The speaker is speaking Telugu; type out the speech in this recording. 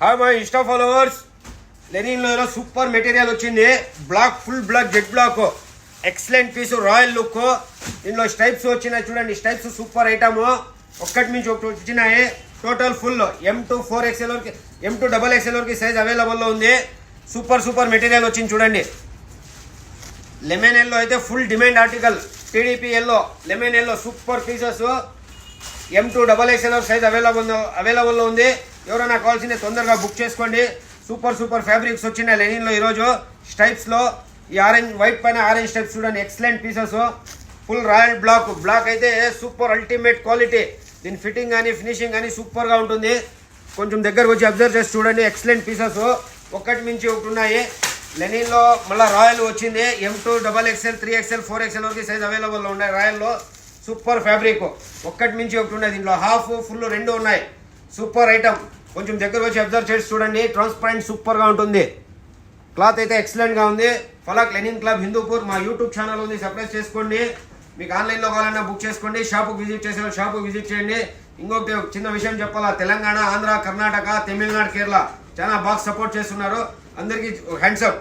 హాయ్ మై ఇన్స్టా ఫాలోవర్స్, లెనిన్లో సూపర్ మెటీరియల్ వచ్చింది. Black, full black, jet black, excellent piece, royal look. దీనిలో స్టైప్స్ వచ్చినాయి చూడండి. స్టైప్స్ సూపర్ ఐటమ్, ఒక్కటి నుంచి ఒకటి వచ్చినాయి. టోటల్ ఫుల్ M2 4XL వరకు, M2 XXL వరకు సైజ్ అవైలబుల్లో ఉంది. సూపర్ మెటీరియల్ వచ్చింది చూడండి. లెమన్ ఎల్లో అయితే full demand article. TDP yellow, lemon yellow super pieces. M2 XXL size అవైలబుల్లో ఉంది. ఎవరైనా కావాల్సిందే తొందరగా బుక్ చేసుకోండి. సూపర్ ఫ్యాబ్రిక్స్ వచ్చినాయి లెనిన్లో ఈరోజు. స్టైప్స్లో ఈ ఆరెంజ్, వైట్ పైన ఆరెంజ్ స్టైప్స్ చూడండి, excellent pieces. Full royal black అయితే సూపర్ అల్టిమేట్ క్వాలిటీ. దీని ఫిట్టింగ్ కానీ ఫినిషింగ్ కానీ సూపర్గా ఉంటుంది. కొంచెం దగ్గరకు వచ్చి అబ్జర్వ్ చేసి చూడండి. ఎక్సలెంట్ పీసెస్, ఒక్కటి మించి ఒకటి ఉన్నాయి. లెనిన్లో మళ్ళీ రాయల్ వచ్చింది. M2 XXL 3XL 4XL వరకు సైజ్ అవైలబుల్లో ఉన్నాయి రాయల్లో. సూపర్ ఫ్యాబ్రిక్, ఒక్కటి మించి ఒకటి ఉన్నాయి. దీంట్లో హాఫ్ ఫుల్ రెండు ఉన్నాయి. సూపర్ ఐటమ్, కొంచెం దగ్గర వచ్చి అబ్జర్వ్ చేసి చూడండి. ట్రాన్స్పరెంట్ సూపర్గా ఉంటుంది. క్లాత్ అయితే ఎక్సలెంట్గా ఉంది. ఫలాక్ లెనిన్ క్లబ్ హిందూపూర్ మా యూట్యూబ్ ఛానల్ ఉంది, సబ్స్క్రైబ్ చేసుకోండి. మీకు ఆన్లైన్లో కావాలన్నా బుక్ చేసుకోండి. షాపుకి విజిట్ చేసే షాపుకి విజిట్ చేయండి. ఇంకొకటి చిన్న విషయం చెప్పాలా, తెలంగాణ, ఆంధ్ర, కర్ణాటక, తమిళనాడు, కేరళ చాలా బాగా సపోర్ట్ చేస్తున్నారు. అందరికీ హ్యాండ్స్ అప్.